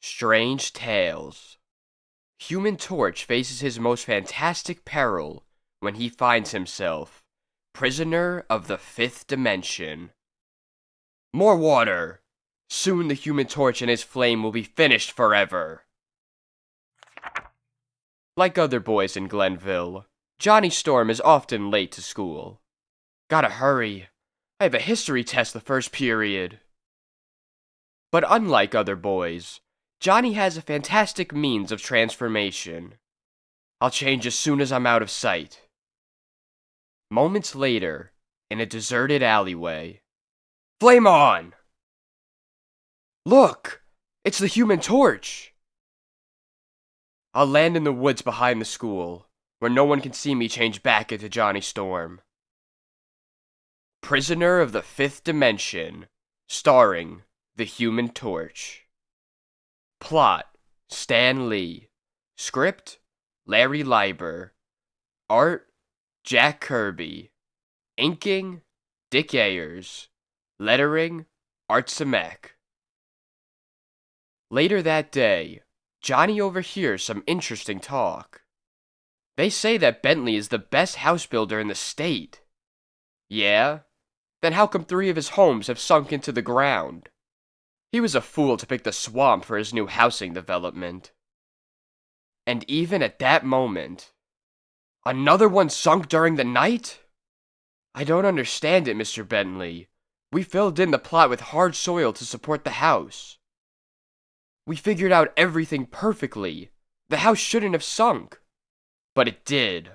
Strange Tales. Human Torch faces his most fantastic peril when he finds himself prisoner of the fifth dimension. More water! Soon the Human Torch and his flame will be finished forever. Like other boys in Glenville, Johnny Storm is often late to school. Gotta hurry. I have a history test the first period. But unlike other boys, Johnny has a fantastic means of transformation. I'll change as soon as I'm out of sight. Moments later, in a deserted alleyway. Flame on! Look! It's the Human Torch! I'll land in the woods behind the school, where no one can see me change back into Johnny Storm. Prisoner of the Fifth Dimension, starring the Human Torch. Plot: Stan Lee. Script: Larry Leiber. Art: Jack Kirby. Inking: Dick Ayers. Lettering: Art Simek. Later that day, Johnny overhears some interesting talk. They say that Bentley is the best house builder in the state. Yeah? Then how come 3 of his homes have sunk into the ground? He was a fool to pick the swamp for his new housing development. And even at that moment, another one sunk during the night? I don't understand it, Mr. Bentley. We filled in the plot with hard soil to support the house. We figured out everything perfectly. The house shouldn't have sunk. But it did.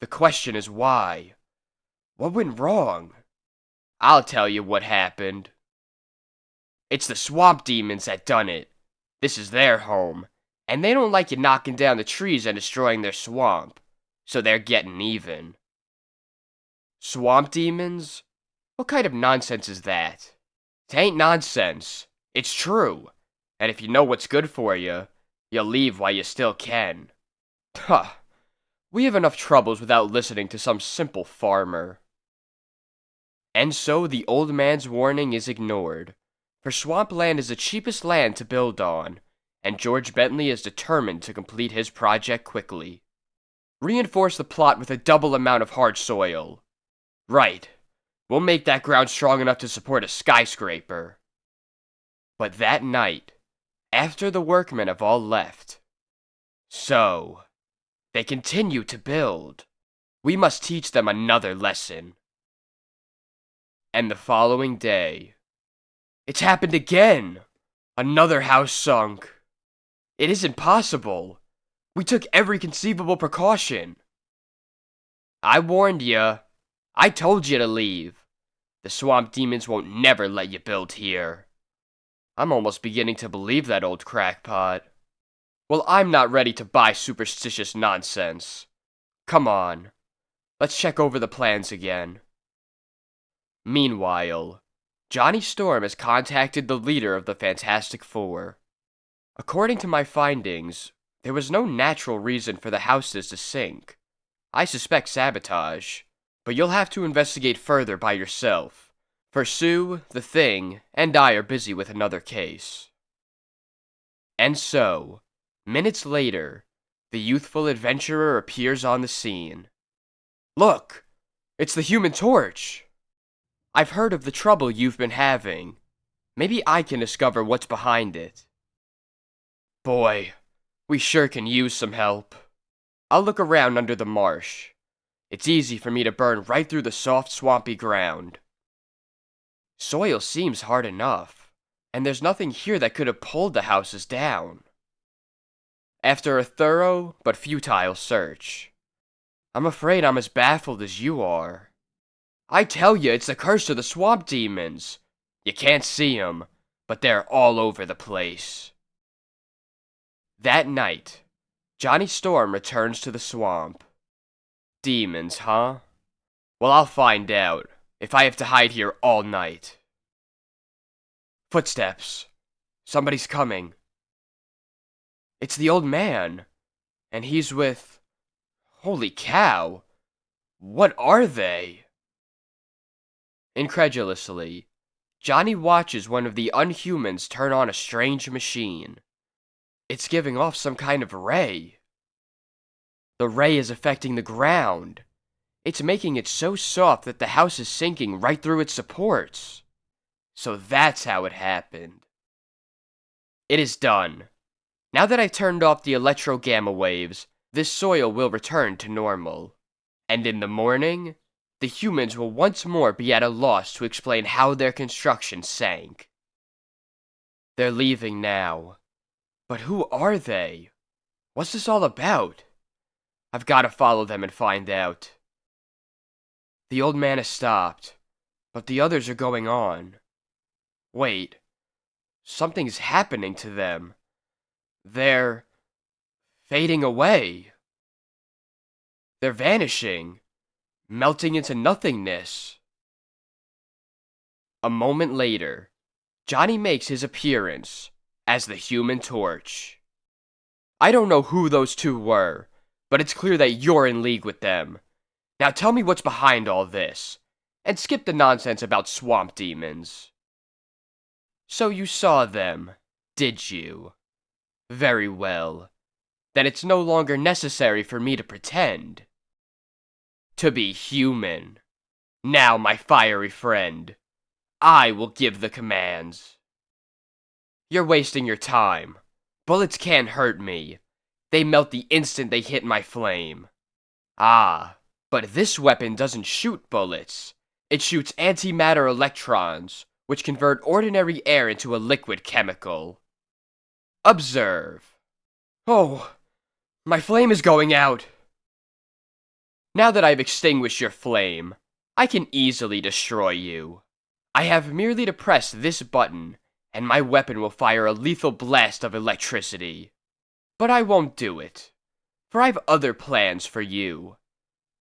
The question is why? What went wrong? I'll tell you what happened. It's the swamp demons that done it. This is their home, and they don't like you knocking down the trees and destroying their swamp, so they're getting even. Swamp demons? What kind of nonsense is that? It ain't nonsense. It's true. And if you know what's good for you, you'll leave while you still can. Huh. We have enough troubles without listening to some simple farmer. And so the old man's warning is ignored, for swampland is the cheapest land to build on, and George Bentley is determined to complete his project quickly. Reinforce the plot with a double amount of hard soil. Right. We'll make that ground strong enough to support a skyscraper. But that night, after the workmen have all left, so they continue to build. We must teach them another lesson. And the following day, it's happened again! Another house sunk. It isn't possible. We took every conceivable precaution. I warned you. I told you to leave. The swamp demons won't never let you build here. I'm almost beginning to believe that old crackpot. Well, I'm not ready to buy superstitious nonsense. Come on. Let's check over the plans again. Meanwhile, Johnny Storm has contacted the leader of the Fantastic Four. According to my findings, there was no natural reason for the houses to sink. I suspect sabotage, but you'll have to investigate further by yourself. For Sue, the Thing, and I are busy with another case. And so, minutes later, the youthful adventurer appears on the scene. Look! It's the Human Torch! I've heard of the trouble you've been having. Maybe I can discover what's behind it. Boy, we sure can use some help. I'll look around under the marsh. It's easy for me to burn right through the soft, swampy ground. Soil seems hard enough, and there's nothing here that could have pulled the houses down. After a thorough but futile search, I'm afraid I'm as baffled as you are. I tell you, it's the curse of the swamp demons. You can't see 'em, but they're all over the place. That night, Johnny Storm returns to the swamp. Demons, huh? Well, I'll find out, if I have to hide here all night. Footsteps. Somebody's coming. It's the old man, and he's with... Holy cow! What are they? Incredulously, Johnny watches one of the Unhumans turn on a strange machine. It's giving off some kind of ray. The ray is affecting the ground. It's making it so soft that the house is sinking right through its supports. So that's how it happened. It is done. Now that I've turned off the electro-gamma waves, this soil will return to normal. And in the morning, the humans will once more be at a loss to explain how their construction sank. They're leaving now. But who are they? What's this all about? I've got to follow them and find out. The old man has stopped, but the others are going on. Wait, something's happening to them. They're fading away. They're vanishing, melting into nothingness. A moment later, Johnny makes his appearance as the Human Torch. I don't know who those two were, but it's clear that you're in league with them. Now tell me what's behind all this, and skip the nonsense about swamp demons. So you saw them, did you? Very well. Then it's no longer necessary for me to pretend. To be human. Now, my fiery friend, I will give the commands. You're wasting your time. Bullets can't hurt me. They melt the instant they hit my flame. Ah, but this weapon doesn't shoot bullets. It shoots antimatter electrons, which convert ordinary air into a liquid chemical. Observe. Oh, my flame is going out. Now that I've extinguished your flame, I can easily destroy you. I have merely to press this button, and my weapon will fire a lethal blast of electricity. But I won't do it, for I've other plans for you.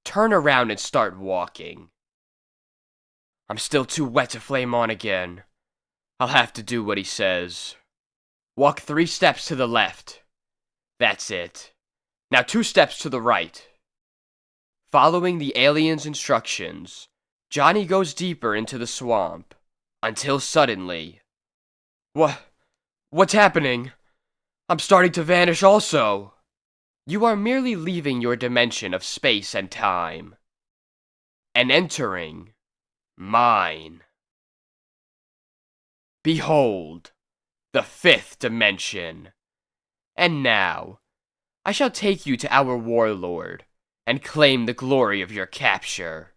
Turn around and start walking. I'm still too wet to flame on again. I'll have to do what he says. Walk 3 steps to the left. That's it. Now 2 steps to the right. Following the alien's instructions, Johnny goes deeper into the swamp, until suddenly... What's happening? I'm starting to vanish also. You are merely leaving your dimension of space and time, and entering mine. Behold, the 5th dimension. And now, I shall take you to our warlord, and claim the glory of your capture.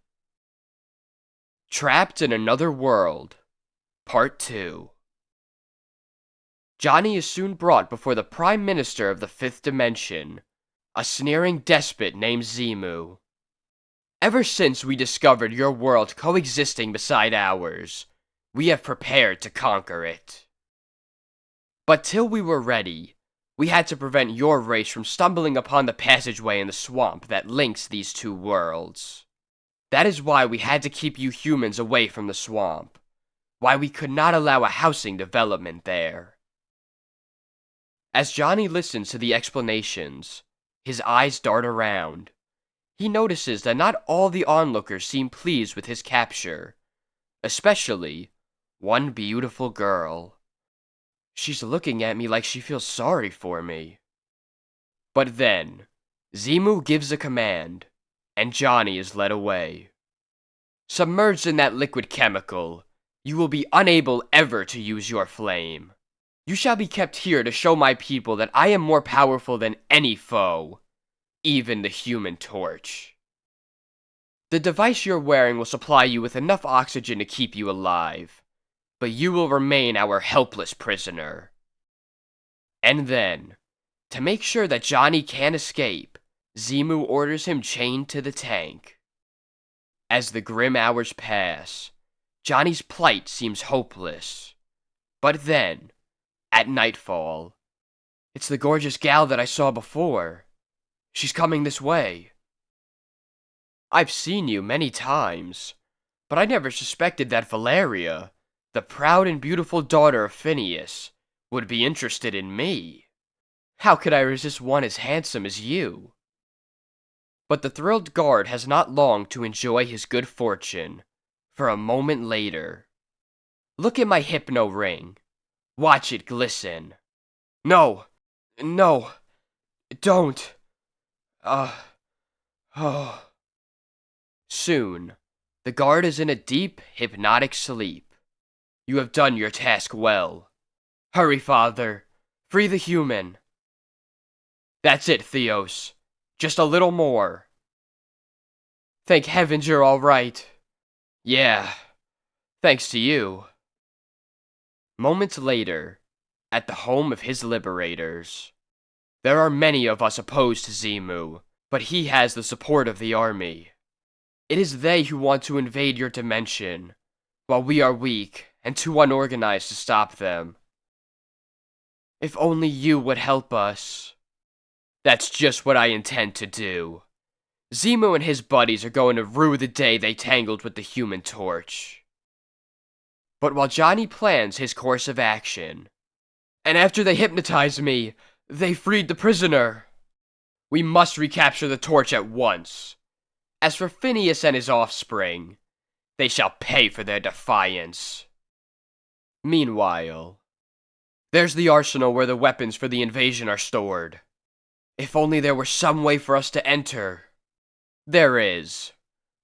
Trapped in Another World, Part 2. Johnny is soon brought before the Prime Minister of the 5th Dimension, a sneering despot named Zemu. Ever since we discovered your world coexisting beside ours, we have prepared to conquer it. But till we were ready, we had to prevent your race from stumbling upon the passageway in the swamp that links these 2 worlds. That is why we had to keep you humans away from the swamp, why we could not allow a housing development there. As Johnny listens to the explanations, his eyes dart around. He notices that not all the onlookers seem pleased with his capture, especially one beautiful girl. She's looking at me like she feels sorry for me. But then, Zemu gives a command, and Johnny is led away. Submerged in that liquid chemical, you will be unable ever to use your flame. You shall be kept here to show my people that I am more powerful than any foe, even the Human Torch. The device you're wearing will supply you with enough oxygen to keep you alive, but you will remain our helpless prisoner. And then, to make sure that Johnny can't escape, Zemu orders him chained to the tank. As the grim hours pass, Johnny's plight seems hopeless. But then, at nightfall, it's the gorgeous gal that I saw before. She's coming this way. I've seen you many times, but I never suspected that Valeria, the proud and beautiful daughter of Phineas, would be interested in me. How could I resist one as handsome as you? But the thrilled guard has not long to enjoy his good fortune, for a moment later. Look at my hypno ring. Watch it glisten. No, No, don't. Uh, oh. Soon, the guard is in a deep, hypnotic sleep. You have done your task well. Hurry, father. Free the human. That's it, Theos. Just a little more. Thank heavens you're all right. Yeah, thanks to you. Moments later, at the home of his liberators. There are many of us opposed to Zemu, but he has the support of the army. It is they who want to invade your dimension, while we are weak and too unorganized to stop them. If only you would help us. That's just what I intend to do. Zemu and his buddies are going to rue the day they tangled with the Human Torch. But while Johnny plans his course of action, and after they hypnotize me, they freed the prisoner. We must recapture the torch at once. As for Phineas and his offspring, they shall pay for their defiance. Meanwhile, there's the arsenal where the weapons for the invasion are stored. If only there were some way for us to enter. There is.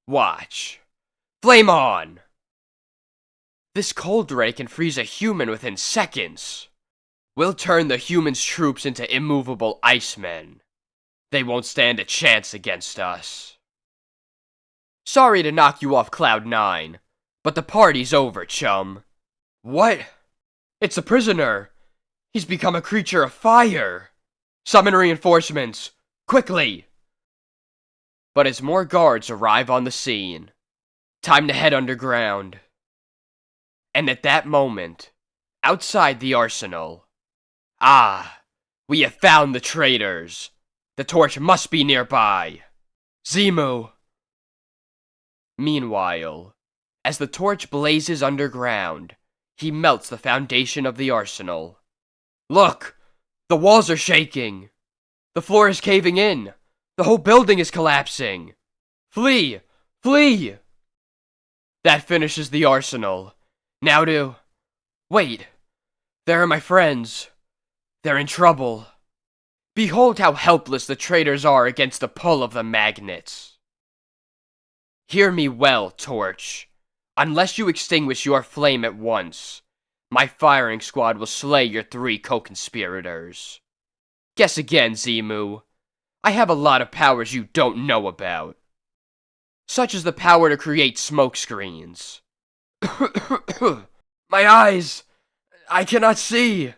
Watch. Flame on! This cold ray can freeze a human within seconds. We'll turn the humans' troops into immovable icemen. They won't stand a chance against us. Sorry to knock you off Cloud 9, but the party's over, chum. What? It's a prisoner. He's become a creature of fire. Summon reinforcements, quickly! But as more guards arrive on the scene, time to head underground. And at that moment, outside the arsenal, we have found the traitors. The torch must be nearby. Zemu! Meanwhile, as the torch blazes underground, he melts the foundation of the arsenal. Look! The walls are shaking! The floor is caving in! The whole building is collapsing! Flee! Flee! That finishes the arsenal. Now to... Wait! There are my friends. They're in trouble. Behold how helpless the traitors are against the pull of the magnets. Hear me well, Torch. Unless you extinguish your flame at once, my firing squad will slay your 3 co-conspirators. Guess again, Zemu. I have a lot of powers you don't know about. Such as the power to create smoke screens. My eyes! I cannot see!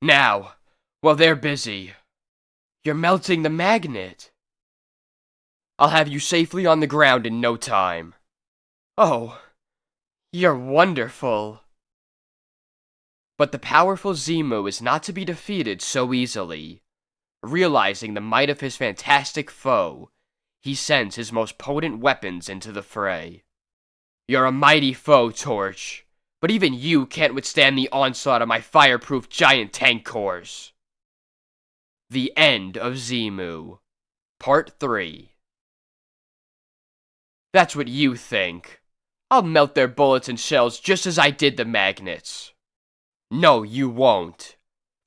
Now, while they're busy, you're melting the magnet. I'll have you safely on the ground in no time. Oh, you're wonderful. But the powerful Zemu is not to be defeated so easily. Realizing the might of his fantastic foe, he sends his most potent weapons into the fray. You're a mighty foe, Torch, but even you can't withstand the onslaught of my fireproof giant tank cores. The End of Zemu, Part 3. That's what you think. I'll melt their bullets and shells just as I did the magnets. No, you won't.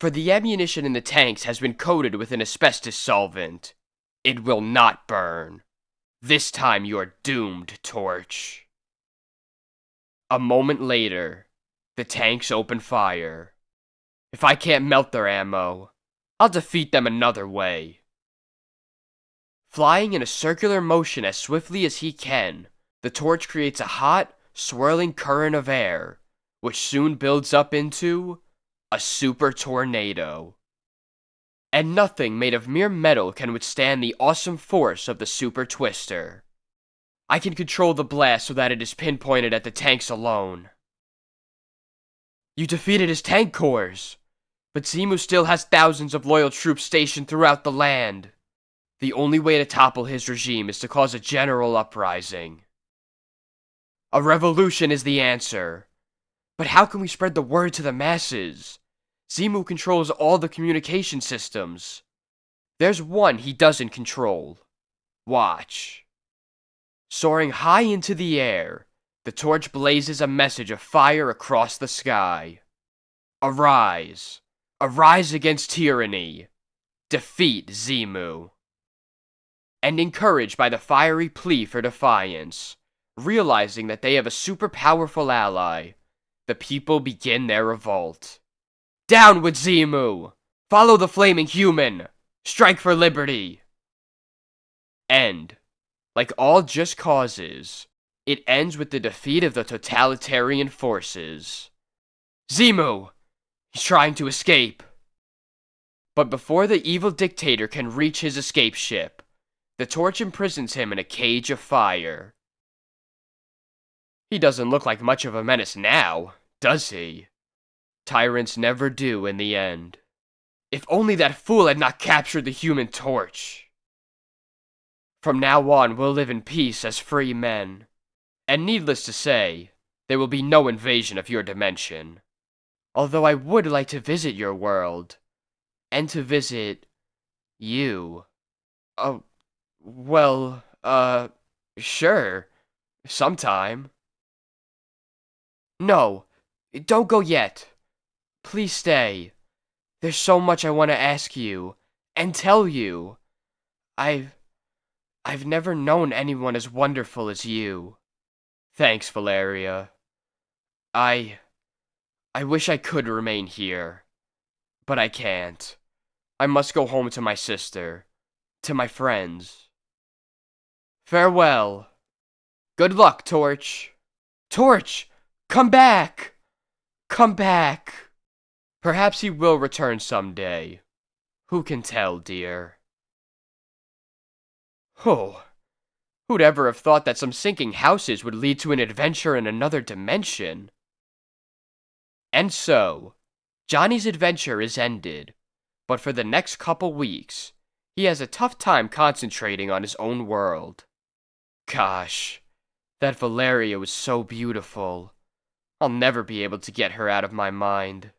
For the ammunition in the tanks has been coated with an asbestos solvent. It will not burn. This time you're doomed, Torch. A moment later, the tanks open fire. If I can't melt their ammo, I'll defeat them another way. Flying in a circular motion as swiftly as he can, the Torch creates a hot, swirling current of air, which soon builds up into a super tornado. And nothing made of mere metal can withstand the awesome force of the Super Twister. I can control the blast so that it is pinpointed at the tanks alone. You defeated his tank cores, but Zemu still has thousands of loyal troops stationed throughout the land. The only way to topple his regime is to cause a general uprising. A revolution is the answer. But how can we spread the word to the masses? Zemu controls all the communication systems. There's one he doesn't control. Watch. Soaring high into the air, the torch blazes a message of fire across the sky. Arise. Arise against tyranny. Defeat Zemu. And encouraged by the fiery plea for defiance, realizing that they have a super powerful ally, the people begin their revolt. Down with Zemu! Follow the flaming human! Strike for liberty! End. Like all just causes, it ends with the defeat of the totalitarian forces. Zemu! He's trying to escape. But before the evil dictator can reach his escape ship, the torch imprisons him in a cage of fire. He doesn't look like much of a menace now, does he? Tyrants never do in the end. If only that fool had not captured the human torch. From now on, we'll live in peace as free men. And needless to say, there will be no invasion of your dimension. Although I would like to visit your world. And to visit you. Oh, well, sure. Sometime. No, don't go yet. Please stay. There's so much I want to ask you and tell you. I've never known anyone as wonderful as you. Thanks, Valeria. I wish I could remain here, but I can't. I must go home to my sister, to my friends. Farewell. Good luck, Torch. Torch, come back! Come back! Perhaps he will return someday. Who can tell, dear? Oh, who'd ever have thought that some sinking houses would lead to an adventure in another dimension? And so, Johnny's adventure is ended, but for the next couple weeks, he has a tough time concentrating on his own world. Gosh, that Valeria was so beautiful. I'll never be able to get her out of my mind.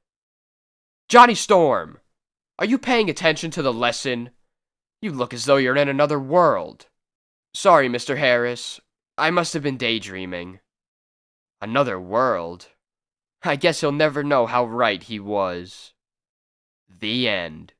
Johnny Storm, are you paying attention to the lesson? You look as though you're in another world. Sorry, Mr. Harris. I must have been daydreaming. Another world? I guess he'll never know how right he was. The end.